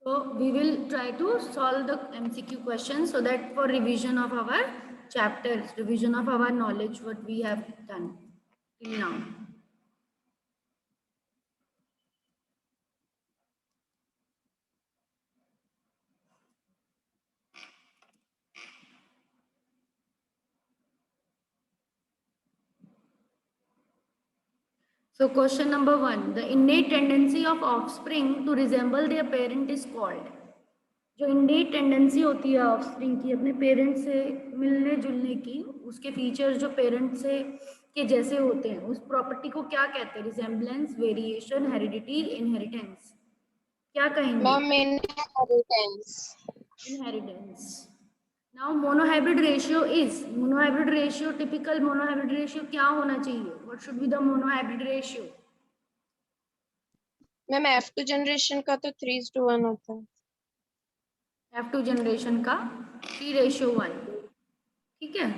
So we will try to solve the MCQ questions so that for revision of our chapters, revision of our knowledge, what we have done till now. So question number 1, the innate tendency of offspring to resemble their parent is called. जो innate tendency होती है offspring की अपने parent से मिलने जुलने की, उसके features जो parent से के जैसे होते हैं, उस property को क्या कहते हैं? Resemblance, variation, heredity, inheritance. क्या कहेंगे? Ma'am inheritance. Inheritance. Now monohybrid ratio is, monohybrid ratio, typical monohybrid ratio क्या होना चाहिए? What should be the monohybrid ratio? Ma'am F2 generation का तो 3:1 होता है. F2 जनरेशन का 3:1, ठीक है,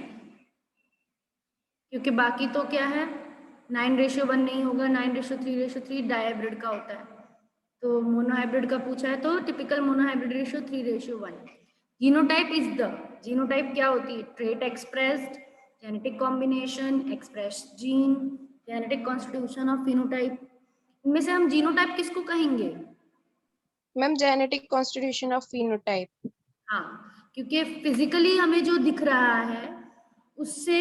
क्योंकि बाकी तो क्या है 9:1 नहीं होगा, 9:3:3 डायहाइब्रिड का होता है. तो मोनोहाइब्रिड का पूछा है तो typical monohybrid ratio 3:1. Genotype is the, genotype क्या होती है? Trait expressed, genetic combination, express gene, genetic constitution of phenotype. इनमें से हम जीनोटाइप किसको कहेंगे? Ma'am genetic constitution of phenotype. हाँ, क्योंकि फिजिकली हमें जो दिख रहा है उससे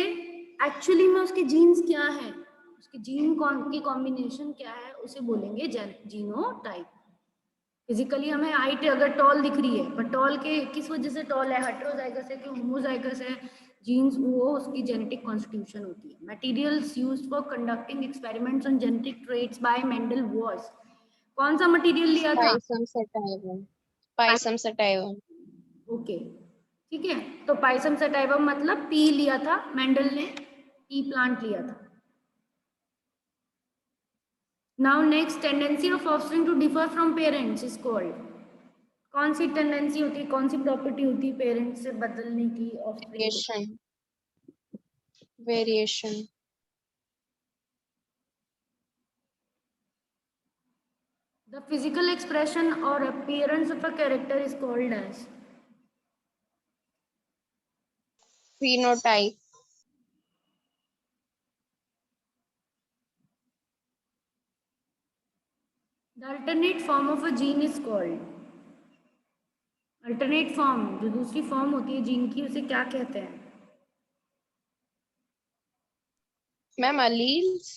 एक्चुअली में उसके जीन्स क्या है, उसके जीन की कॉम्बिनेशन क्या है, उसे बोलेंगे जीनोटाइप. फिजिकली हमें हाइट अगर टॉल दिख रही है, पर टॉल के किस वजह से टॉल है? हेटेरोजाइगस है कि होमोजाइगस है? जीन्स वो उसकी जेनेटिक कॉन्स्टिट्यूशन होती है. Materials used for conducting experiments on genetic traits bye Mendel was, कौन सा मटेरियल लिया था? Pisum sativum. Pisum sativum. Okay, ठीक है, तो पाइसम सटाइवम मतलब पी लिया था मेंडल ने, पी प्लांट लिया था. Now next, tendency of offspring to differ from parents is called. कौन सी टेंडेंसी होती है, कौन सी प्रॉपर्टी होती है पेरेंट्स से बदलने की ऑफस्प्रिंग को? Variation. Variation. The physical expression or appearance of a character is called as. Phenotype. The alternate form of a gene is called. Alternate form, जो दूसरी फॉर्म होती है जीन की, उसे क्या कहते हैं? Ma'am alleles.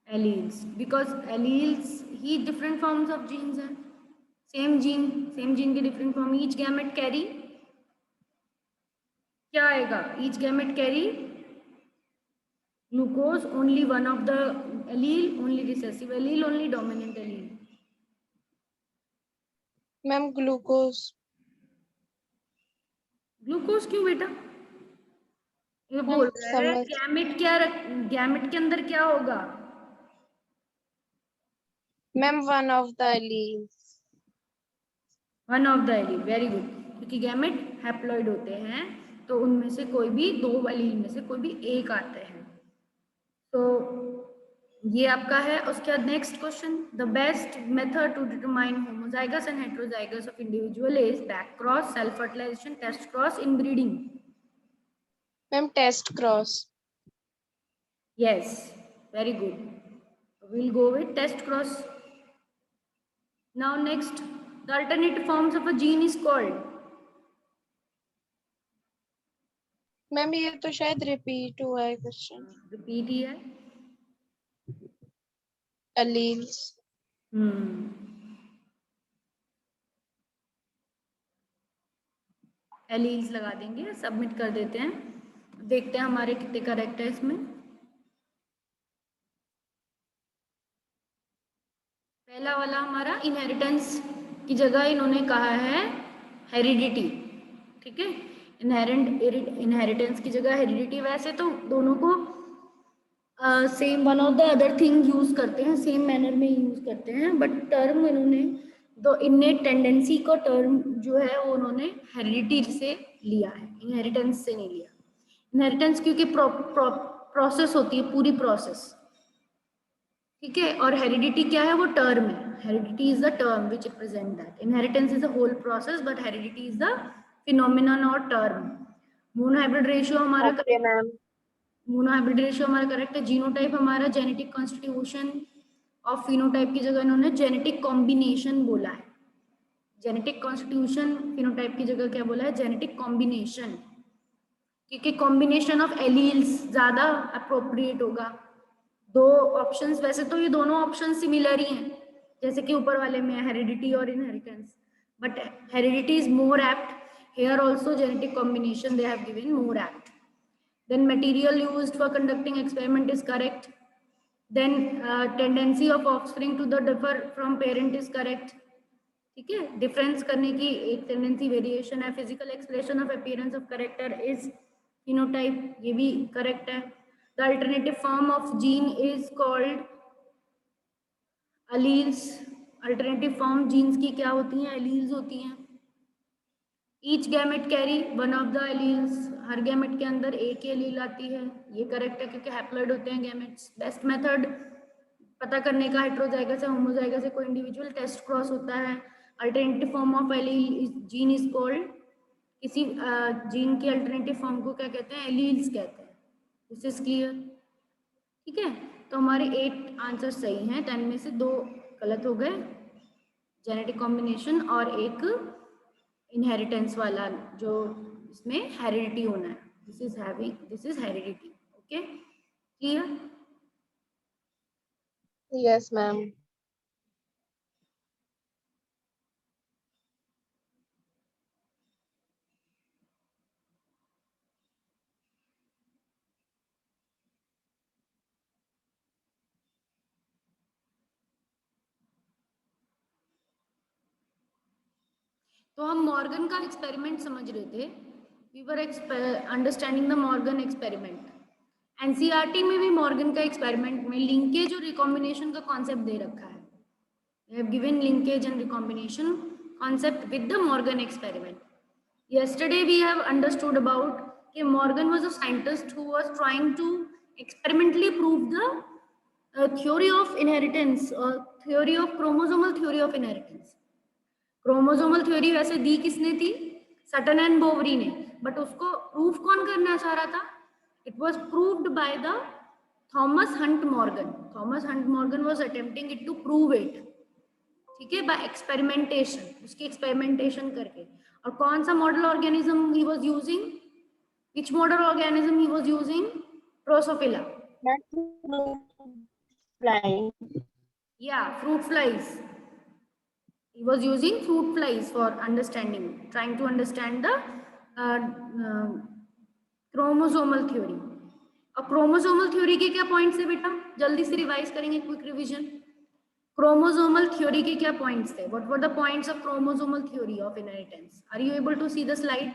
Alleles, because alleles ही डिफरेंट फॉर्म्स ऑफ जीन्स हैं. सेम जीन के different form. Each gamete carry क्या आएगा? Each gamete carry glucose, only one of the allele, only recessive allele, only dominant allele. Ma'am glucose. Glucose क्यों बेटा? ये बोल रहा है गैमेट क्या गैमेट के अंदर क्या होगा? Ma'am one of the alleles. One of the allele, very good, क्योंकि गैमेट हैप्लॉइड होते हैं तो उनमें से कोई भी दो एलील में से कोई भी एक आते हैं. तो ये आपका है. उसके बाद next question, the best method to determine homozygous and heterozygous of individual is back cross, self fertilization, test cross, inbreeding. Ma'am test cross. Yes, very good. We'll go with test cross. Now next, the alternate forms of a gene is called. Ma'am ये तो शायद repeat हुआ है question. Repeat ही है. Alleles. Alleles लगा देंगे, submit कर देते हैं, देखते हैं हमारे कितने करेक्ट है इसमें. पहला वाला हमारा इनहेरिटेंस की जगह इन्होंने कहा है हेरिडिटी, ठीक है. इनहेरिटेंस की जगह हेरिडिटी. वैसे तो दोनों को same one of the other thing use करते हैं, सेम मैनर में यूज करते हैं, बट टर्म इन्होंने दो इननेट टेंडेंसी का टर्म जो है वो उन्होंने हेरिडिटी से लिया है, इनहेरिटेंस से नहीं लिया. इनहेरिटेंस क्योंकि प्रोसेस होती है, पूरी प्रोसेस, ठीक है, और हेरिडिटी क्या है? वो टर्म है. Heredity is the term which represent that. Inheritance is the whole process, but heredity is the phenomenon or term. Monohybrid ratio हमारा Okay, ma'am. मोनोहाइब्रिड रेशियो हमारा करेक्ट है. जीनोटाइप हमारा जेनेटिक कॉन्स्टिट्यूशन और phenotype की जगह इन्होंने genetic combination बोला है. जेनेटिक कॉन्स्टिट्यूशन फिनोटाइप की जगह क्या बोला है? जेनेटिक कॉम्बिनेशन, क्योंकि कॉम्बिनेशन ऑफ एलील्स ज्यादा अप्रोप्रिएट होगा. दो ऑप्शंस, वैसे तो ये दोनों ऑप्शन सिमिलर ही हैं, जैसे कि ऊपर वाले में हेरिडिटी और inheritance, but heredity is more apt. Here also genetic combination they have given more apt. Then material used for conducting experiment is correct. Then tendency of offspring to the differ from parent is correct. ठीक है, difference करने की एक tendency variation है. Physical expression of appearance of character is phenotype, ये भी correct है. The alternative form of gene is called alleles. Alternative form genes की क्या होती हैं? एलील्स होती हैं. Each gamete carry one of the alleles. हर गैमेट के अंदर एक ही एलील आती है, ये करेक्ट है क्योंकि हैप्लॉइड होते हैं गैमेट्स. बेस्ट मेथड पता करने का हेटेरोजाइगस से होमोजाइगस से कोई इंडिविजुअल टेस्ट क्रॉस होता है. Alternative form of allele gene is called, किसी जीन की अल्टरनेटिव फॉर्म को क्या कहते हैं? एलील्स कहते हैं. This is clear. ठीक है, तो हमारे 8 आंसर सही हैं. 10 में से 2 गलत हो गए, जेनेटिक कॉम्बिनेशन और एक इनहेरिटेंस वाला जो इसमें हेरिडिटी होना है. This is heredity. Okay, clear. Yes, ma'am. तो हम मॉर्गन का एक्सपेरिमेंट समझ रहे थे. We were understanding the Morgan experiment. NCERT में भी मॉर्गन का एक्सपेरिमेंट में लिंकेज और रिकॉम्बिनेशन का कॉन्सेप्ट दे रखा है. They have given linkage and recombination concept with the Morgan experiment. Yesterday we have understood about that Morgan was a scientist who was trying to experimentally prove the theory of inheritance or theory of chromosomal theory of inheritance. Chromosomal theory वैसे दी किसने थी? Sutton and Boveri ने, but उसको proof कौन करना चाह रहा था? It was proved by the Thomas Hunt Morgan. Thomas Hunt Morgan was attempting it to prove it. ठीक है, बाय एक्सपेरिमेंटेशन, उसकी एक्सपेरिमेंटेशन करके. और कौन सा model organism he was using? Which model organism he was using? Drosophila. Flying. Yeah, fruit flies. He was using fruit flies for understanding, trying to understand the chromosomal theory. और chromosomal theory के क्या points थे बेटा? जल्दी से revise करेंगे, quick revision. Chromosomal theory के क्या पॉइंट्स थे? What were the points of chromosomal theory of inheritance? Are you able to see the slide?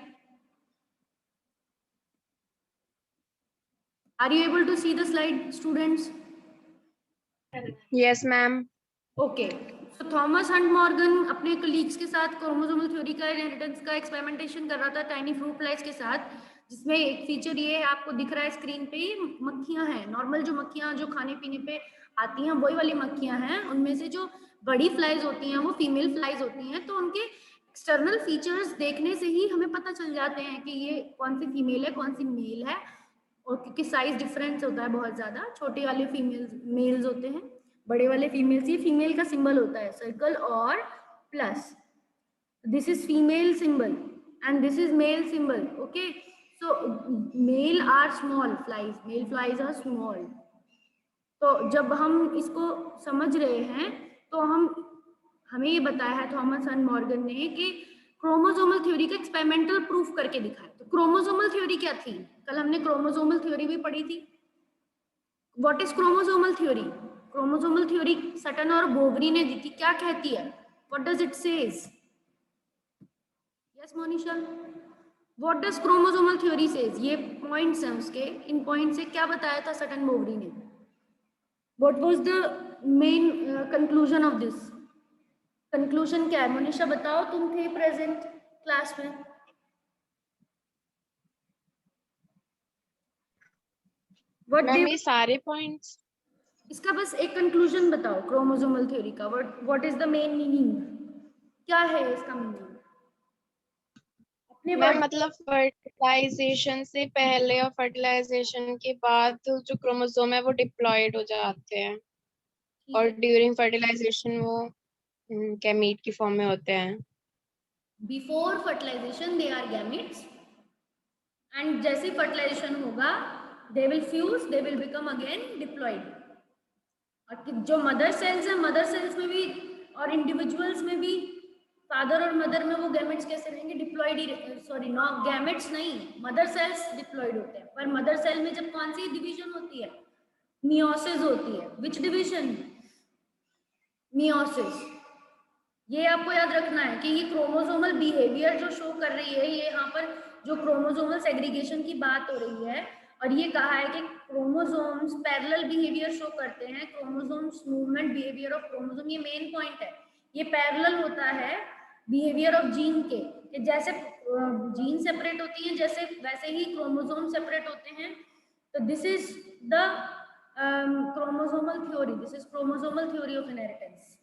Are you able to see the slide students? Yes, ma'am. Okay, so Thomas Hunt Morgan अपने colleagues के साथ chromosomal theory का inheritance का experimentation कर रहा था tiny fruit flies के साथ, जिसमें एक फीचर ये है, आपको दिख रहा है स्क्रीन पे, मक्खियां हैं. नॉर्मल जो मक्खियां जो खाने पीने पे आती हैं वही वाली मक्खियां हैं. उनमें से जो बड़ी फ्लाइज होती हैं वो फीमेल फ्लाइज होती हैं. तो उनके एक्सटर्नल फीचर्स देखने से ही हमें पता चल जाते हैं कि ये कौन सी फीमेल है कौन सी मेल है. और क्योंकि साइज डिफरेंस होता है बहुत ज्यादा, छोटे वाले फीमेल मेल्स होते हैं, बड़े वाले फीमेल्स. ये फीमेल का सिंबल होता है सर्कल और plus. This is female symbol and this is male symbol. Okay, so male are small flies, male flies are small. तो जब हम इसको समझ रहे हैं तो हमें ये बताया है थॉमस हंट मॉर्गन ने कि क्रोमोसोमल थ्योरी का एक्सपेरिमेंटल प्रूफ करके दिखाया. तो क्रोमोसोमल थ्योरी क्या थी? कल हमने क्रोमोसोमल थ्योरी भी पढ़ी थी. What is chromosomal theory? Chromosomal theory Sutton और बोवरी ने दी थी. क्या कहती है? What does it says? Yes Monisha, what does chromosomal theory says? ये पॉइंट्स हैं उसके. इन पॉइंट से क्या बताया था सटन बोवरी ने? What was the main conclusion of this? Conclusion क्या है मोनिशा बताओ, तुम थे प्रेजेंट क्लास में. व्हाट मैम दे ये सारे पॉइंट्स. इसका बस एक कंक्लूजन बताओ क्रोमोसोमल थ्योरी का, what is the main meaning, क्या है इसका मीनिंग अपने मैम वर्ड। मतलब फर्टिलाइजेशन से पहले और फर्टिलाइजेशन के बाद जो क्रोमोसोम है वो डिप्लॉयड हो जाते हैं, ठीक और है, ड्यूरिंग फर्टिलाइजेशन वो गैमीट की फॉर्म में होते हैं। Before fertilization they are gametes, and जैसे फर्टिलाइजेशन होगा they will fuse, they will become again diploid. और जो मदर सेल्स है, मदर सेल्स में भी और इंडिविजुअल्स में भी, फादर और मदर में वो गैमेट्स कैसे रहेंगे, डिप्लॉयड ही, सॉरी नॉ गैमेट्स नहीं, मदर सेल्स डिप्लॉयड होते हैं। पर मदर सेल में जब कौन सी डिवीजन होती है, मियोसिस होती है। विच डिवीजन, मियोसिस। ये आपको याद रखना है कि ये क्रोमोसोमल बिहेवियर जो शो कर रही है, ये यहाँ पर जो क्रोमोसोमल सेग्रीगेशन की बात हो रही है, और ये कहा है कि क्रोमोसोम्स पैरेलल बिहेवियर शो करते हैं, chromosomes movement behaviour of chromosome, ये मेन पॉइंट है। ये पैरेलल होता है बिहेवियर ऑफ जीन के, कि जैसे जीन सेपरेट होती है जैसे वैसे ही क्रोमोसोम सेपरेट होते हैं। तो this is the chromosomal theory, this is chromosomal theory of inheritance.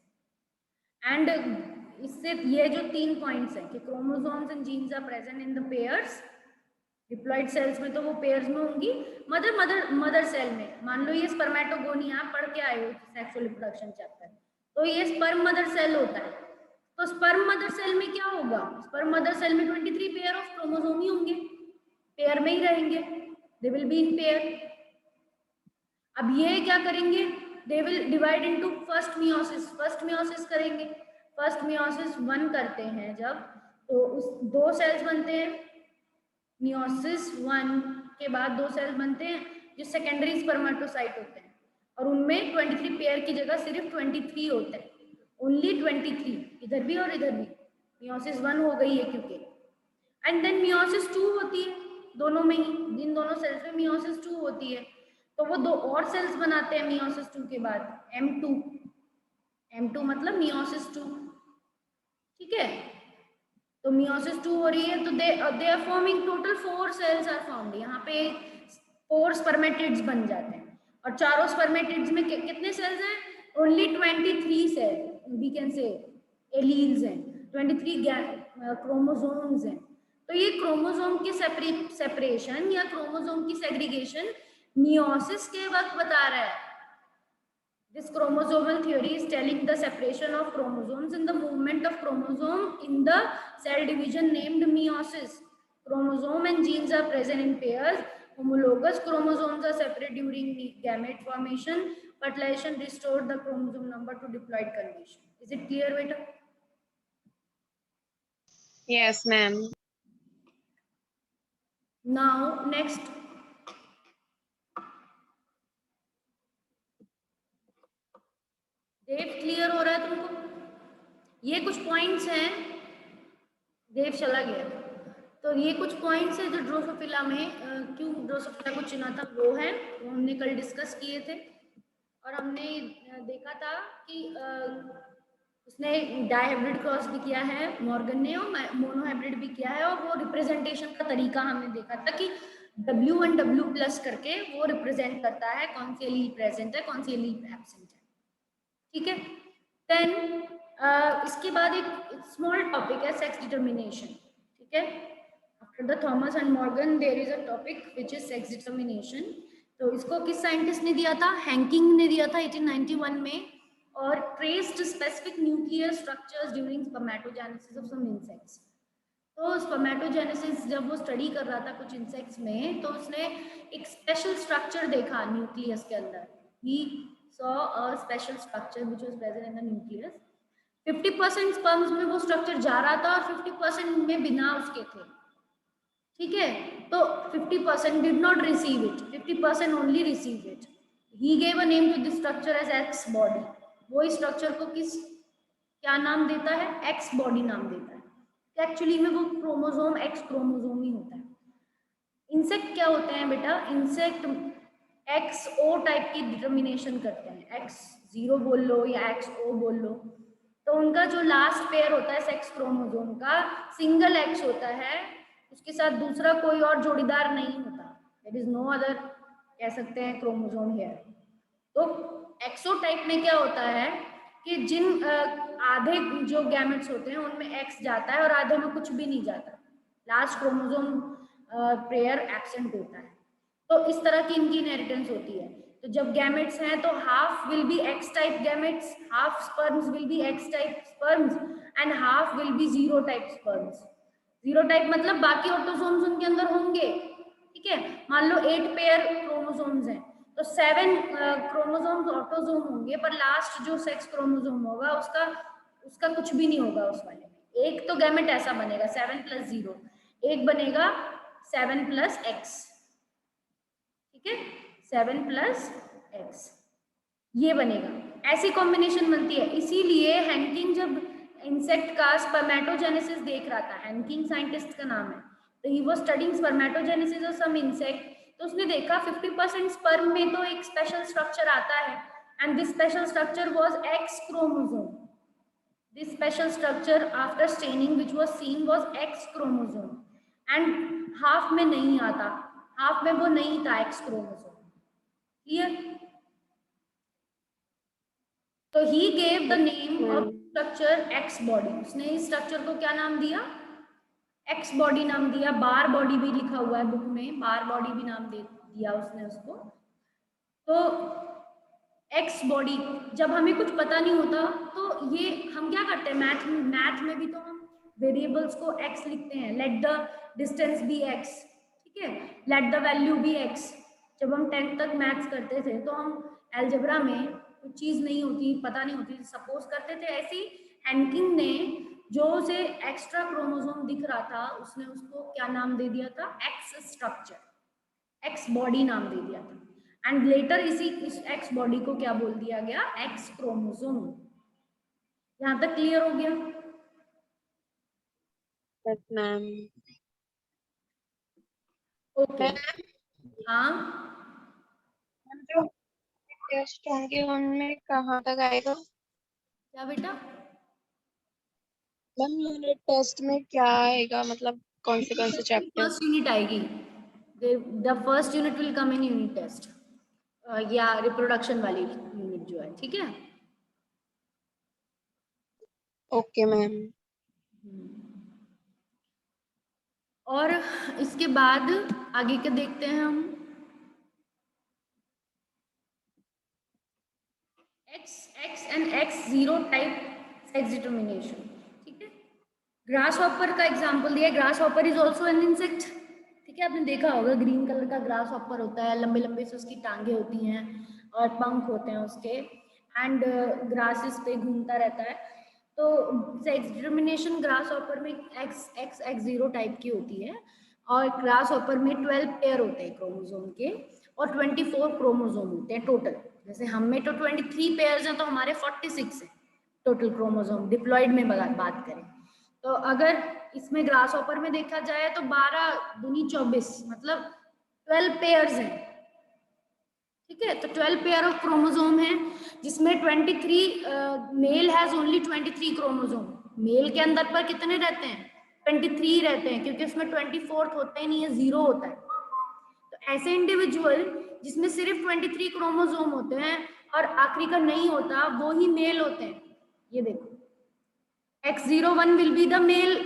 And इससे ये जो 3 पॉइंट्स हैं कि chromosomes and genes are present in the pairs, diploid cells में तो वो पेयर्स में होंगी, मदर सेल में मान लो ये स्पर्मेटोगोनिया आप पढ़ के आए हो सेक्सुअल रिप्रोडक्शन चैप्टर, तो ये स्पर्म मदर सेल होता है। तो स्पर्म मदर सेल में क्या होगा, स्पर्म मदर सेल में 23 पेयर ऑफ क्रोमोसोम ही होंगे, पेयर में ही रहेंगे, they will be in pair. अब ये क्या करेंगे, they will divide into first meiosis करेंगे। फर्स्ट मियोसिस 1 करते हैं जब, तो उस 2 सेल्स बनते हैं, मियोसिस 1 के बाद 2 सेल्स बनते हैं जो सेकेंडरी स्पर्मेटोसाइट होते हैं, और उनमें 23 पेयर की जगह सिर्फ 23 होते हैं, ओनली 23, इधर भी और इधर भी। मियोसिस 1 हो गई है क्योंकि, एंड देन मियोसिस 2 होती है, दोनों में ही, जिन दोनों सेल्स में मियोसिस 2 होती है, तो वो 2 और सेल्स बनाते हैं मियोसिस 2 के बाद, M2 मतलब मियोसिस 2, ठीक है। तो मियोसिस 2 हो रही है, तो they are forming total 4 cells are formed, यहाँ पे 4 स्पर्मेटिड्स बन जाते हैं, और चारों स्पर्मेटिड्स में कितने सेल्स हैं, only 23 cell we can say alleles हैं, 23 क्रोमोसोम्स हैं। तो ये क्रोमोसोम की सेपरेशन या क्रोमोसोम की सेग्रीगेशन मियोसिस के वक्त बता रहा है। This chromosomal theory is telling the separation of chromosomes and the movement of chromosome in the cell division named meiosis. Chromosome and genes are present in pairs. Homologous chromosomes are separate during gamete formation. Fertilization restored the chromosome number to diploid condition. Is it clear, beta? Yes, ma'am. Now, next. Dev, clear हो रहा है तुमको? ये कुछ points हैं, देव चला गया, तो ये कुछ पॉइंट्स हैं जो ड्रोसोफिला में क्यों ड्रोसोफिला को चुना था, वो है, वो हमने कल डिस्कस किए थे। और हमने देखा था कि उसने डाइहाइब्रिड क्रॉस भी किया है मॉर्गन ने, और मोनोहाइब्रिड भी किया है, और वो रिप्रेजेंटेशन का तरीका हमने देखा था कि W1 W+ करके वो रिप्रेजेंट करता है कौन सी एलील प्रेजेंट है, कौन सी एलील एब्सेंट है, ठीक है। देन इसके बाद एक स्मॉल टॉपिक है सेक्स डिटर्मिनेशन, ठीक है। After the Thomas and Morgan there is a topic which is sex determination. तो इसको किस साइंटिस्ट ने दिया था, हैंकिंग ने दिया था 1891 में, और traced specific nuclear structures during spermatogenesis of some insects. तो स्पर्मेटोजेनेसिस जब वो स्टडी कर रहा था कुछ इंसेक्ट्स में, तो उसने एक स्पेशल स्ट्रक्चर देखा न्यूक्लियस के अंदर, ही saw a special structure which was present in the nucleus. 50% sperms में वो स्ट्रक्चर जा रहा था और 50% में बिना उसके थे, ठीक है। तो 50% did not receive it, 50% only received it. He gave a name to this structure as X body. वो इस स्ट्रक्चर को क्या नाम देता है, X body नाम देता है। एक्चुअली में वो क्रोमोसोम X क्रोमोसोम ही होता है। इंसेक्ट क्या होते हैं बेटा, इंसेक्ट XO टाइप की डिटर्मिनेशन करते हैं, X0 बोल लो या XO बोल लो। तो उनका जो लास्ट पेयर होता है सेक्स क्रोमोसोम का, सिंगल X होता है, उसके साथ दूसरा कोई और जोड़ीदार नहीं होता, देयर इज नो अदर, कह सकते हैं क्रोमोसोम हेयर। तो एक्सोटाइप में क्या होता है कि जिन आधे जो गैमेट्स होते हैं उनमें एक्स जाता है और आधे में कुछ भी नहीं जाता, लास्ट क्रोमोसोम पेयर एब्सेंट होता है। तो इस तरह की इनकी इनहेरिटेंस होती है। तो जब गैमेट्स हैं तो half will be x type gametes, half sperms will be x type sperms and half will be zero type sperms. Zero type मतलब बाकी ऑटोसोम्स उनके अंदर होंगे, ठीक है। मान लो 8 पेयर क्रोमोसोम्स हैं तो 7 क्रोमोसोम्स ऑटोसोम होंगे, पर लास्ट जो सेक्स क्रोमोसोम होगा उसका उसका कुछ भी नहीं होगा उस वाले में। एक तो गैमेट ऐसा बनेगा 7 + 0, एक बनेगा 7 + x, ठीक है, 7 + x ये बनेगा, ऐसी कॉम्बिनेशन बनती है। इसीलिए हैंकिंग जब इंसेक्ट का स्पर्मेटोजेनेसिस देख रहा था, हैंकिंग साइंटिस्ट का नाम है, तो he was studying spermatogenesis of some insect, तो उसने देखा 50% स्पर्म में तो एक स्पेशल स्ट्रक्चर आता है and this special structure was x chromosome. This special structure after staining which was scene was x chromosome and half में नहीं आता, हाफ में वो नहीं था एक्स क्रोमोसोम। क्लियर? तो he gave the name of structure x body. उसने इस स्ट्रक्चर को क्या नाम दिया? एक्स बॉडी नाम दिया। बार बॉडी भी लिखा हुआ है बुक में, बार बॉडी भी नाम दे दिया उसने उसको। तो एक्स बॉडी, जब हमें कुछ पता नहीं होता तो ये हम क्या करते हैं, मैथ में भी तो हम वेरिएबल्स को एक्स लिखते हैं, let the distance be X, ठीक है, let the value be X. जब हम 10th तक मैथ्स करते थे तो हम अलजेब्रा में कुछ चीज नहीं होती, पता नहीं होती, सपोज करते थे। ऐसी हैंकिंग ने जो उसे एक्स्ट्रा क्रोमोसोम दिख रहा था उसने उसको क्या नाम दे दिया था? एक्स स्ट्रक्चर, एक्स बॉडी नाम दे दिया था। एंड लेटर इस एक्स बॉडी को क्या बोल दिया गया? X chromosome. यहां तक क्लियर हो गया? Yes ma'am. ओके। हाँ जो टेस्ट होंगे उनमें कहाँ तक आएगा क्या बेटा? मैम? यूनिट टेस्ट में क्या आएगा, मतलब कौन से चैप्टर? फर्स्ट यूनिट आएगी, the first unit will come in unit test, या रिप्रोडक्शन वाली यूनिट जो है, ठीक है। Okay ma'am. और इसके बाद आगे के देखते हैं हम। X and X0 type sex determination, ठीक है। ग्रास हॉपर का एग्जांपल दिया। Grasshopper is also an insect, ठीक है। आपने देखा होगा ग्रीन कलर का ग्रास हॉपर होता है, लंबे लंबे से उसकी टांगे होती हैं और पंख होते हैं उसके, एंड ग्रासेस पे घूमता रहता है। तो सेक्स डिटर्मिनेशन ग्रास हॉपर में X0 टाइप की होती है, और ग्रास हॉपर में 12 पेयर होते हैं क्रोमोसोम के और 24 क्रोमोसोम होते हैं टोटल। जैसे हम में तो 23 पेयर्स हैं तो हमारे 46 है टोटल क्रोमोसोम डिप्लॉयड में बात करें तो। अगर इसमें ग्रास हॉपर में देखा जाए तो 12 दूनी 24 मतलब 12 पेयर्स हैं, ठीक है। तो 12 पेयर ऑफ क्रोमोसोम है जिसमें 23 male has only 23 chromosome. Male के अंदर पर कितने रहते हैं? 23 रहते हैं, क्योंकि उसमें 24th होता ही नहीं है, 0 होता है। तो ऐसे इंडिविजुअल जिसमें सिर्फ 23 क्रोमोसोम होते हैं और आखिरी का नहीं होता, वो ही मेल होते हैं। ये देखो X01 will be the male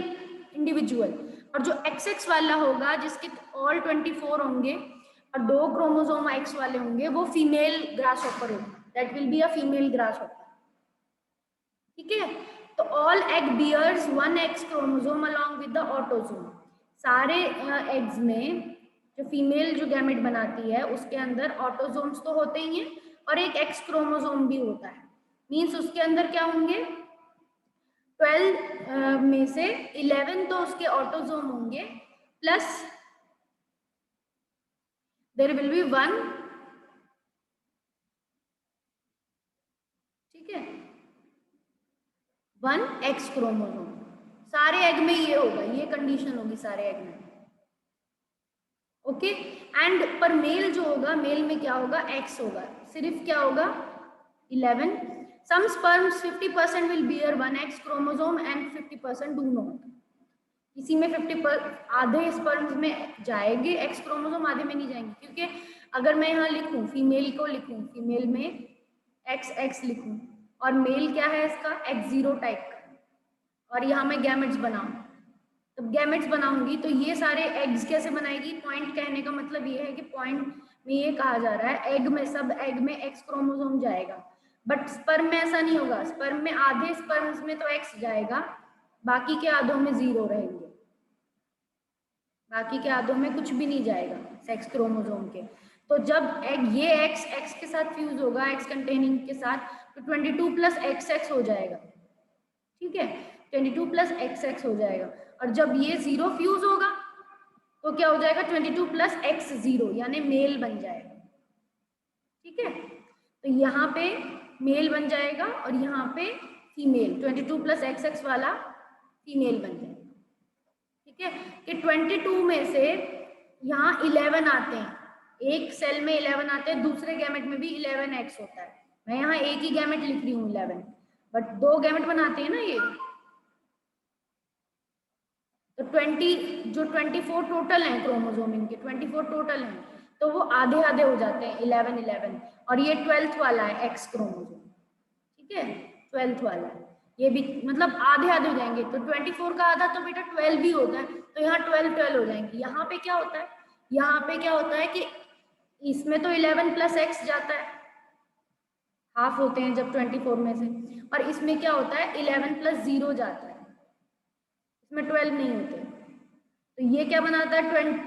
individual, और जो XX वाला होगा जिसके ऑल 24 होंगे और 2 क्रोमोसोम X वाले होंगे, वो फीमेल ग्रास हॉपर होगा, that will be a female grasshopper, ठीक है। तो all egg bears 1 X chromosome along with the autosome. सारे एग्स में जो फीमेल जो गैमेट बनाती है उसके अंदर ऑटोसोम्स तो होते ही हैं और एक X क्रोमोसोम भी होता है। मींस उसके अंदर क्या होंगे? 12 में से 11 तो उसके ऑटोसोम होंगे, प्लस देयर विल बी 1, ठीक है, 1 X क्रोमोसोम। सारे एग में ये होगा, ये कंडीशन होगी सारे एग में, ओके। एंड पर मेल जो होगा, मेल में क्या होगा? X होगा, सिर्फ क्या होगा? 11। Some sperms 50% will bear 1 X chromosome and 50% do not. इसी में 50% आधे स्पर्म्स में जाएंगे एक्स क्रोमोसोम, आधे में नहीं जाएंगे, क्योंकि अगर मैं यहाँ लिखूं फीमेल को लिखूं, फीमेल में एक्स एक्स लिखूं, और मेल क्या है इसका, एक्स जीरो टाइप का, और यहाँ मैं गैमेट्स बनाऊं, तब गैमेट्स बनाऊंगी तो ये सारे एग्स कैसे बनाएगी। पॉइंट कहने का मतलब ये है कि पॉइंट में ये कहा जा रहा है एग में, सब एग में एक्स क्रोमोसोम जाएगा, बट स्पर्म में ऐसा नहीं होगा। स्पर्म में आधे स्पर्म्स में तो एक्स जाएगा, बाकी के आधों में जीरो रहेंगे, बाकी के आधों में कुछ भी नहीं जाएगा सेक्स क्रोमोसोम के। तो जब एग ये एक्स एक्स के साथ फ्यूज होगा, एक्स कंटेनिंग के साथ, तो 22 प्लस एक्स एक्स हो जाएगा, ठीक है, 22 प्लस एक्स एक्स हो जाएगा। और जब ये जीरो फ्यूज होगा तो क्या हो जाएगा, 22 प्लस एक्स जीरो, यानी मेल बन जाएगा, ठीक है। तो यहाँ पे मेल बन जाएगा और यहाँ पे फीमेल, 22 प्लस एक्स एक्स वाला फीमेल बन जाएगा, ठीक है। कि 22 में से यहाँ 11 आते हैं, एक सेल में 11 आते हैं, दूसरे गैमेट में भी 11 एक्स होता है। मैं यहाँ एक ही गैमेट लिख रही हूँ 11, बट दो गैमेट बनाते हैं ना ये, तो 24 टोटल हैं क्रोमोसोम इनके, 24 टोटल हैं, तो वो आधे आधे हो जाते हैं 11 11, और ये 12th वाला है एक्स क्रोमोसोम, ठीक है, 12th वाला है, ये भी मतलब आधे आधे हो जाएंगे। तो 24 का आधा तो बेटा 12 भी होता है, तो यहाँ 12 12 हो जाएंगे। यहाँ पे क्या होता है, यहाँ पे क्या होता है कि इसमें तो 11 प्लस एक्स जाता है, हाफ होते हैं जब 24 में से, और इसमें क्या होता है 11 प्लस जीरो जाता है, इसमें 12 नहीं होते। तो ये क्या बनाता है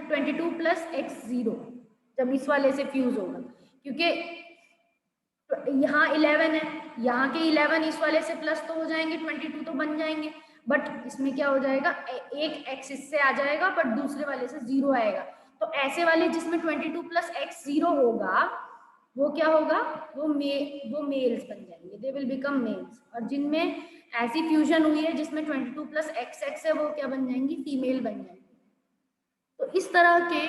22 प्लस एक्स जीरो, जब इस वाले से फ्यूज होगा, क्योंकि यहाँ 11 है, यहाँ के 11 इस वाले से प्लस तो हो जाएंगे, 22 तो बन जाएंगे, बट इसमें क्या हो जाएगा, एक एक्स इससे आ जाएगा बट दूसरे वाले से जीरो आएगा। तो ऐसे वाले जिसमें 22 प्लस एक्स जीरो होगा वो क्या होगा, वो मेल्स बन जाएंगे, दे विल बिकम मेल्स। और जिनमें ऐसी फ्यूजन हुई है जिसमें 22 प्लस एक्स एक्स है, वो क्या बन जाएंगी, फीमेल बन जाएंगी। तो इस तरह के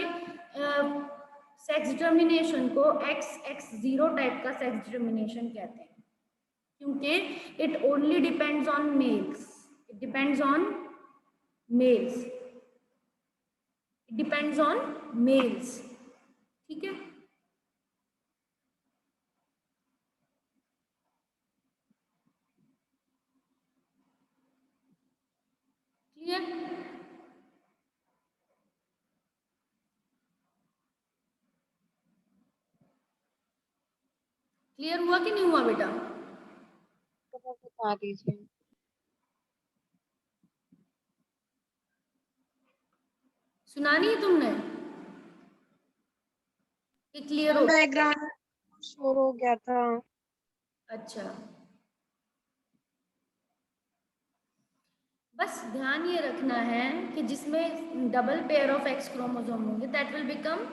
सेक्स डिटर्मिनेशन को एक्स एक्स जीरो टाइप का सेक्स डिटर्मिनेशन कहते हैं, क्योंकि it only depends on males, it depends on males, it depends on males, ठीक है। क्लियर, क्लियर हुआ कि नहीं हुआ बेटा, बता दीजिए। सुना नहीं तुमने कि क्लियर हो, बैकग्राउंड शोर हो गया था। अच्छा, बस ध्यान ये रखना है कि जिसमें double pair of x chromosome होंगे दैट विल बिकम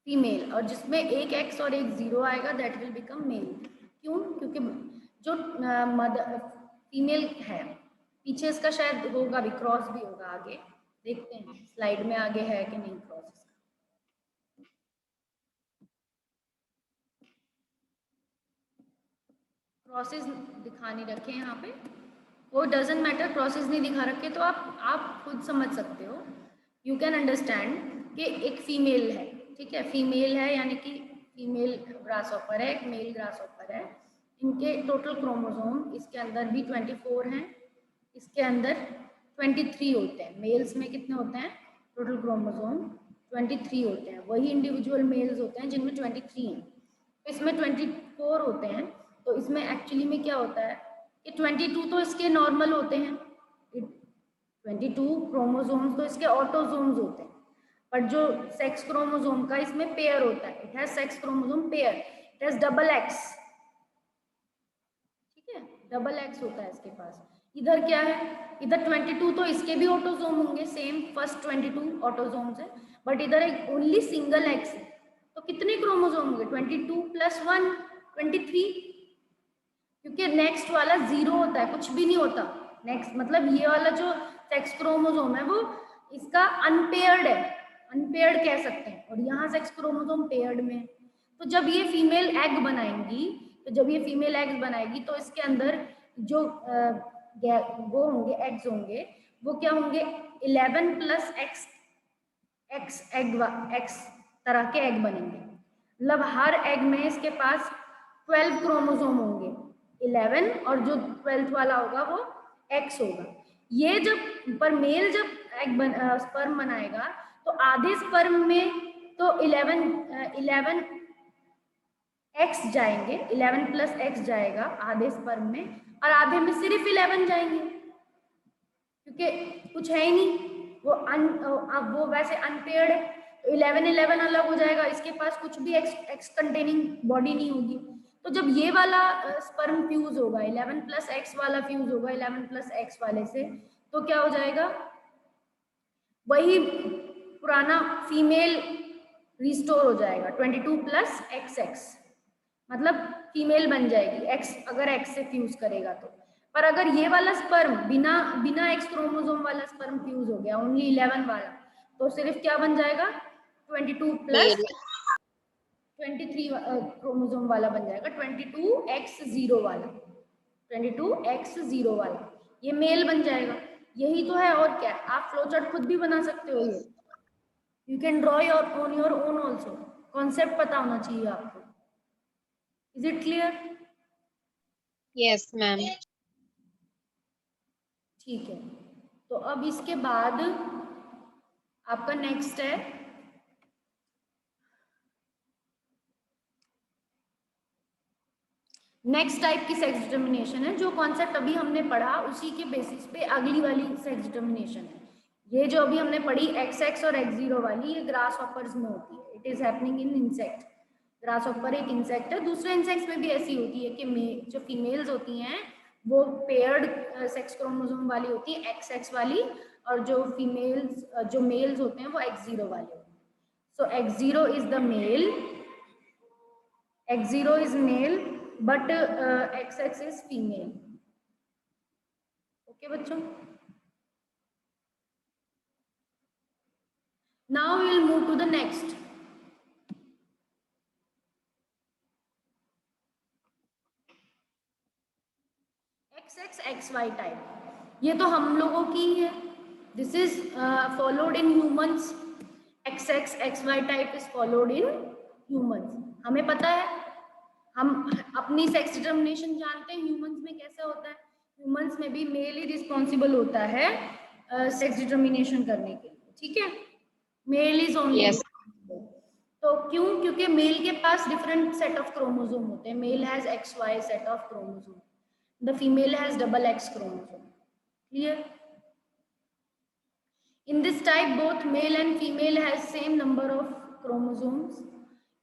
फीमेल, और जिसमें एक एक्स और एक जीरो आएगा दैट विल बिकम मेल। क्यों, क्योंकि जो मदर फीमेल है, पीछे इसका शायद होगा भी, क्रॉस भी होगा आगे, देखते हैं स्लाइड में आगे है कि नहीं क्रॉस इसका। क्रॉसेस दिखा नहीं रखे यहाँ पे, वो डजेंट मैटर, क्रॉसेस नहीं दिखा रखे तो आप खुद समझ सकते हो, यू कैन अंडरस्टैंड कि एक फीमेल है, ठीक है, फीमेल है यानी कि फीमेल ग्रासहॉपर है, एक मेल ग्रासहॉपर है, इनके टोटल क्रोमोसोम इसके अंदर भी 24 हैं, इसके अंदर 23 होते हैं। मेल्स में कितने होते हैं, टोटल क्रोमोसोम 23 होते हैं, वही इंडिविजुअल मेल्स होते हैं जिनमें 23 हैं, तो इसमें 24 होते हैं। तो इसमें एक्चुअली में क्या होता है कि 22 तो इसके नॉर्मल होते हैं, 22 क्रोमोसोम्स तो इसके ऑटोसोम्स होते हैं, पर जो सेक्स क्रोमोसोम का इसमें पेयर होता है, it has sex chromosome pair, it has double x, ठीक है, डबल एक्स होता है इसके पास। इधर क्या है, इधर 22 तो इसके भी ऑटोसोम होंगे, सेम फर्स्ट 22 ऑटोसोम्स है, बट इधर एक ओनली सिंगल एक्स है, तो कितने क्रोमोसोम होंगे, 22 प्लस 1 23, क्योंकि नेक्स्ट वाला जीरो होता है, कुछ भी नहीं होता नेक्स्ट, मतलब ये वाला जो सेक्स क्रोमोसोम है वो इसका अनपेयर्ड है, अनपेयर्ड कह सकते हैं, और यहाँ सेक्स क्रोमोसोम पेयर्ड में। तो जब ये फीमेल एग बनाएंगी, तो जब ये फीमेल एग्स बनाएगी तो इसके अंदर जो वो होंगे एग्स होंगे, वो क्या होंगे 11 plus X x egg x तरह के एग बनेंगे, मतलब हर एग में इसके पास 12 क्रोमोसोम होंगे, 11, और जो 12th वाला होगा वो X होगा। ये जब पर मेल जब स्पर्म बनाएगा तो आधे स्पर्म में तो 11 X जाएंगे, 11 प्लस X जाएगा आधे स्पर्म में, और आधे में सिर्फ 11 जाएंगे क्योंकि कुछ है ही नहीं, वो अब वो वैसे अनपेयर्ड है, तो 11 अलग हो जाएगा, इसके पास कुछ भी X कंटेनिंग बॉडी नहीं होगी। तो जब ये वाला स्पर्म फ्यूज होगा, 11 प्लस X वाला फ्यूज होगा 11 प्लस X वाले से, तो क्या हो जाएगा, वही पुराना फीमेल रिस्टोर हो जाएगा, 22 प्लस XX, मतलब फीमेल बन जाएगी X, अगर X से फ्यूज करेगा तो। पर अगर ये वाला स्पर्म बिना X क्रोमोसोम वाला स्पर्म फ्यूज हो गया, ओनली 11 वाला, तो सिर्फ क्या बन जाएगा, 22 प्लस 23 क्रोमोसोम वाला बन जाएगा, 22X0 वाला, 22X0 वाला, ये मेल बन जाएगा। यही तो है, और क्या, आप फ्लो चार्ट खुद भी बना सकते हो, ये you can draw your own also, concept पता होना चाहिए आपको। Is it clear? Yes ma'am. ठीक है, तो अब इसके बाद आपका नेक्स्ट है नेक्स्ट टाइप की सेक्स डिटर्मिनेशन है, जो कॉन्सेप्ट अभी हमने पढ़ा उसी के बेसिस पे अगली वाली सेक्स डिटर्मिनेशन है। ये जो अभी हमने पढ़ी XX और X0 वाली, ये ग्रास हॉपर्स में होती है, it is happening in insect. Grass hopper एक इंसेक्ट है, दूसरे इंसेक्ट्स में भी ऐसी होती है कि जो फीमेल्स होती हैं वो पेयर्ड सेक्स क्रोमोसोम वाली होती है, XX वाली, और जो मेल्स होते हैं वो X0 वाले होते हैं। So X0 is the male, X0 is male but XX is female. Okay बच्चों, now we will move to the next. XXXY type, ये तो हम लोगों की ही है, this is followed in humans. XXXY type is followed in humans. हमें पता है, हम अपनी सेक्स डिटर्मिनेशन जानते हैं ह्यूमंस में कैसे होता है। ह्यूमंस में भी मेल ही रिस्पॉन्सिबल होता है सेक्स डिटर्मिनेशन करने के लिए, ठीक है, मेल इज ओनली। तो क्यों, क्योंकि मेल के पास डिफरेंट सेट ऑफ क्रोमोसोम होते हैं, male has XY set of chromosome, the female has double X chromosome. Clear? In this type both male and female has same number of chromosomes.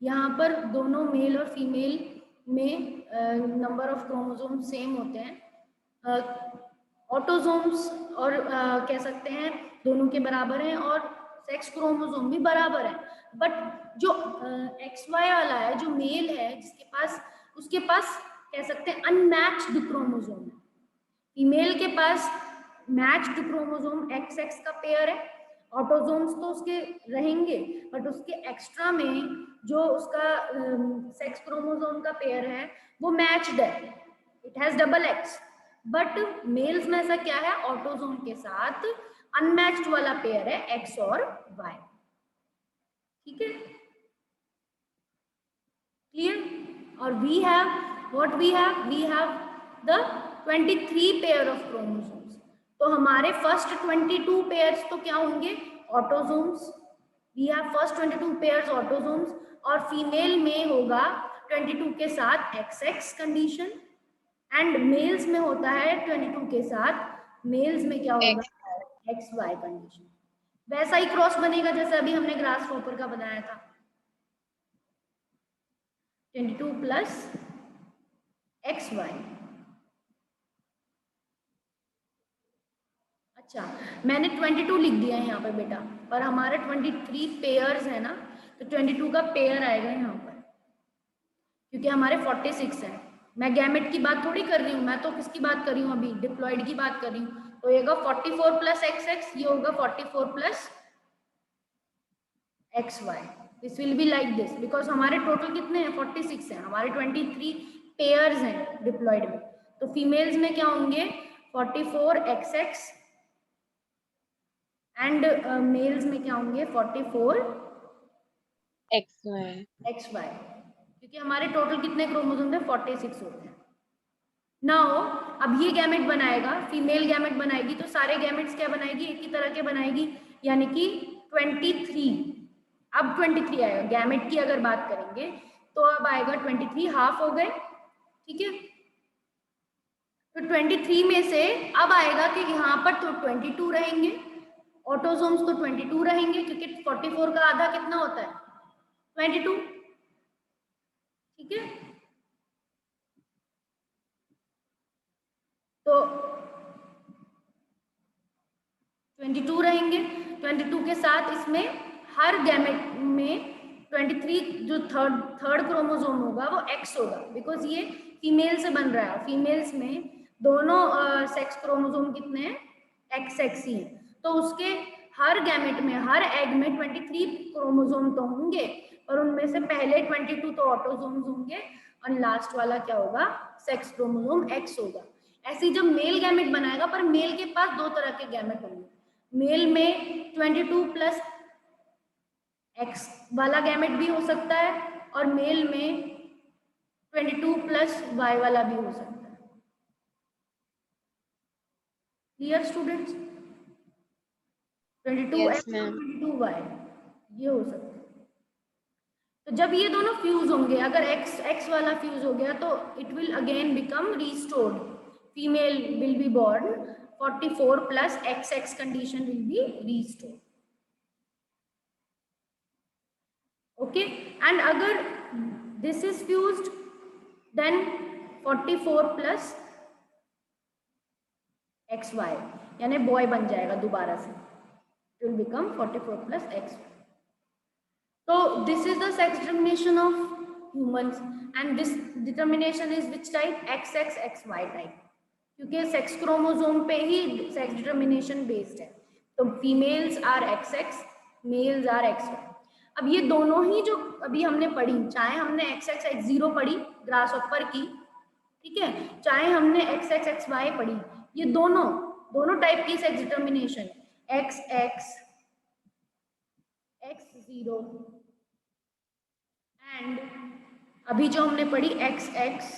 यहाँ पर दोनों मेल और female में number of chromosome same होते हैं, autosomes और कह सकते हैं दोनों के बराबर हैं, और सेक्स क्रोमोसोम भी बराबर है। बट जो XY वाला है, जो मेल है, जिसके पास, उसके पास कह सकते हैं अनमैच्ड क्रोमोसोम है। फीमेल के पास मैच्ड क्रोमोसोम XX का पेयर है, ऑटोसोम्स तो उसके रहेंगे, बट उसके एक्स्ट्रा में जो उसका सेक्स क्रोमोसोम का पेयर है वो मैच्ड है, it has double X। But males में ऐसा क्या है, ऑटोसोम के साथ अनमैच्ड वाला पेयर है X और Y, ठीक है, क्लियर? और we have what we have the 23 pair of chromosomes. तो हमारे फर्स्ट 22 पेयर्स तो क्या होंगे, autosomes, we have first 22 pairs autosomes, और फीमेल में होगा 22 के साथ XX कंडीशन, एंड मेल्स में होता है 22 के साथ, मेल्स में क्या होगा, XY कंडीशन। वैसा ही क्रॉस बनेगा जैसे अभी हमने ग्रास हॉपर का बनाया था, 22 प्लस XY। अच्छा, मैंने 22 लिख दिया है यहाँ पर बेटा, पर हमारे 23 पेयर्स है ना, तो 22 का पेयर आएगा यहाँ पर, क्योंकि हमारे 46 है। मैं गैमेट की बात थोड़ी कर रही हूँ, मैं तो किसकी बात कर रही हूँ अभी, डिप्लॉइड की बात कर रही हूँ। तो ये होगा 44 प्लस XX, ये होगा 44 plus XY। This will be like this, because हमारे टोटल कितने हैं, 46 हैं, हमारे 23 पेयर्स हैं डिप्लॉइड में। तो फीमेल्स में क्या होंगे, 44 XX, एंड मेल्स में क्या होंगे, 44 XY। क्योंकि हमारे टोटल कितने क्रोमोसोम थे, 46 होते हैं। नाउ अब ये गैमेट बनाएगा, फीमेल गैमेट बनाएगी, तो सारे गैमेट्स क्या बनाएगी, एक ही तरह के बनाएगी, यानी कि 23। अब 23 आएगा, गैमेट की अगर बात करेंगे तो अब आएगा 23, हाफ हो गए, ठीक है। तो 23 में से अब आएगा कि यहाँ पर तो 22 रहेंगे, ऑटोसोम्स तो 22 रहेंगे, क्योंकि 44 का आधा कितना होता है, 22, ठीक है। तो 22 रहेंगे, 22 के साथ इसमें हर गैमेट में 23 जो थर्ड क्रोमोसोम होगा वो एक्स होगा, बिकॉज ये फीमेल से बन रहा है, फीमेल्स में दोनों सेक्स क्रोमोसोम कितने हैं, एक्स एक्स ही है, तो उसके हर गैमेट में, हर एग में 23 क्रोमोसोम तो होंगे, और उनमें से पहले 22 तो ऑटोसोम्स होंगे, और लास्ट वाला क्या होगा, सेक्स क्रोमोसोम एक्स होगा। ऐसे जब मेल गैमेट बनाएगा, पर मेल के पास दो तरह के गैमेट होंगे, मेल में 22 प्लस एक्स वाला गैमेट भी हो सकता है, और मेल में 22 प्लस वाई वाला भी हो सकता है। क्लियर स्टूडेंट्स, 22 Yes, एक्स और ma'am. 22 वाई ये हो सकता है। तो जब ये दोनों फ्यूज होंगे, अगर एक्स एक्स वाला फ्यूज हो गया तो it will again become restored, female will be born, 44 plus X X condition will be restored, okay. And अगर this is fused then 44 plus X Y, यानी बॉय बन जाएगा दोबारा से, it will become 44 plus X. So this is the sex determination of humans, and this determination is which type, XX XY type, क्योंकि sex chromosome पे ही sex determination based है, तो females are XX, males are XY। अब ये दोनों ही जो अभी हमने पढ़ी, चाहे हमने XX X0 पढ़ी ग्रास ऑपर की, ठीक है, चाहे हमने XX XY पढ़ी, ये दोनों टाइप की sex determination, XX X0 and अभी जो हमने पढ़ी XX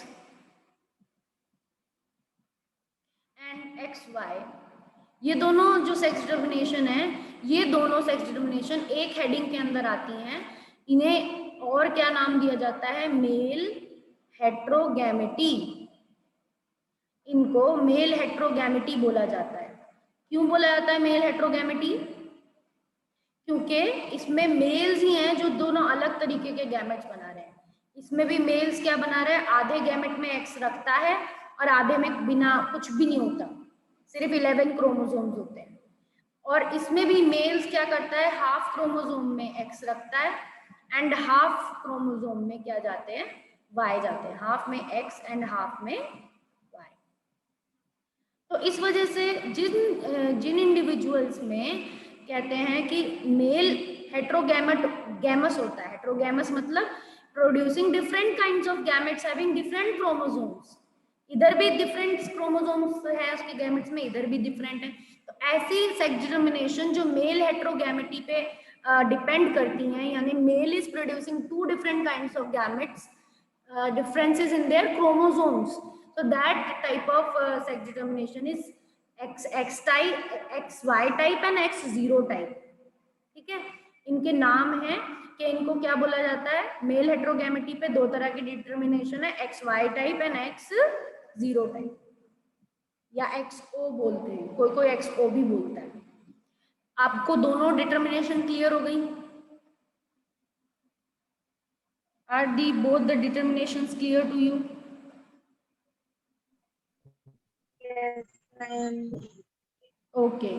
एंड XY, ये दोनों जो सेक्स डिटर्मिनेशन है, ये दोनों सेक्स डिटर्मिनेशन एक हेडिंग के अंदर आती हैं। इन्हें और क्या नाम दिया जाता है, मेल हेट्रोगैमेटी, इनको मेल हेट्रोगैमेटी बोला जाता है। क्यों बोला जाता है मेल हेट्रोगैमेटी, क्योंकि इसमें मेल्स ही हैं जो दोनों अलग तरीके के गैमेट्स बना रहे हैं। इसमें भी मेल्स क्या बना रहे हैं, आधे गैमेट में एक्स रखता है और आधे में बिना कुछ भी नहीं होता, सिर्फ 11 क्रोमोसोम्स होते हैं। और इसमें भी मेल्स क्या करता है, हाफ क्रोमोसोम में एक्स रखता है एंड हाफ क्रोमोसोम में क्या जाते हैं, वाई जाते हैं, हाफ में एक्स एंड हाफ में वाई। तो इस वजह से जिन इंडिविजुअल्स में कहते हैं कि मेल हेट्रोगैमस होता है, हेट्रोगैमस मतलब producing different kinds of gametes having different chromosomes, इधर भी डिफरेंट क्रोमोसोम्स है उसके गैमेट्स में, इधर भी डिफरेंट है। तो ऐसी सेक्स डिटर्मिनेशन जो मेल हेट्रोगैमेटी पे डिपेंड करती हैं, यानी male is producing 2 different kinds of gametes, differences in their chromosomes, so that type of sex determination is x type, xy type and x0 type, ठीक है। इनके नाम है कि इनको क्या बोला जाता है, मेल हेट्रोगैमेटी पे दो तरह की डिटर्मिनेशन है, XY type and X0 type, या XO बोलते हैं, कोई कोई XO भी बोलता है। आपको दोनों डिटर्मिनेशन क्लियर हो गई, are the both the determinations clear to you? Yes, ma'am. Okay.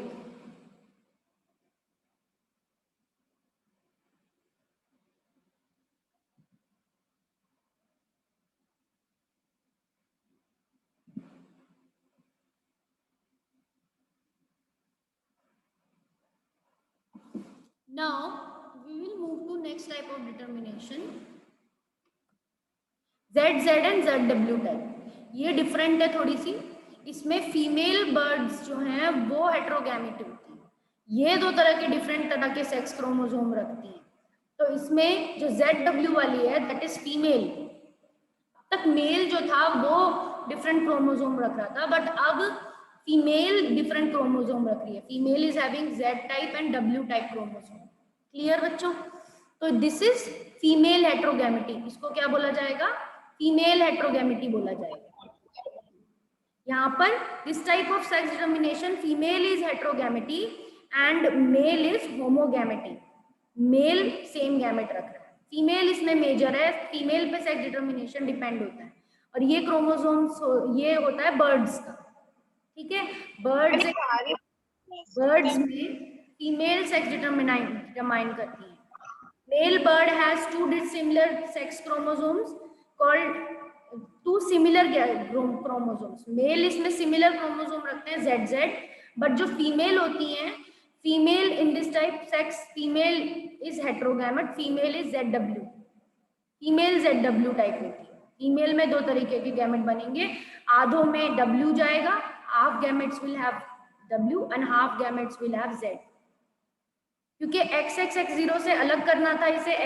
Now we will move to next type of determination, ZZ and ZW type. ये डिफरेंट है थोड़ी सी, इसमें फीमेल बर्ड्स जो हैं वो हेट्रोगैमेट होती हैं, ये दो तरह के डिफरेंट तरह के सेक्स क्रोमोसोम रखती हैं। तो इसमें जो ZW वाली है दैट इज फीमेल। तक मेल जो था वो डिफरेंट क्रोमोसोम रख रहा था, बट अब फीमेल डिफरेंट क्रोमोसोम रख रही है। Female is having Z type and W type chromosome. Clear बच्चों? तो दिस इज फीमेल हेट्रोगैमेटी। इसको क्या बोला जाएगा? फीमेल हेट्रोगैमेटी बोला जाएगा। यहाँ पर this type of sex determination, female is heterogamety and male is homogamety. Male same gamete रख रहा है, फीमेल इसमें मेजर है, फीमेल पे सेक्स डिटर्मिनेशन डिपेंड होता है। और ये क्रोमोसोम्स ये होता है बर्ड्स का, ठीक है। बर्ड्स में फीमेल सेक्स डिटरमाइन करती है। Male bird has two dissimilar sex chromosomes called two similar chromosomes. Male इसमें सिमिलर क्रोमोसोम रखते हैं ZZ, बट जो फीमेल होती हैं, female in this type sex, female is heterogamete, female is ZW। Female ZW type होती है। Female में दो तरीके के गैमेट बनेंगे, आधों में W जाएगा, half gametes will have W and half gametes will have Z। क्योंकि XX X0 से अलग करना था इसे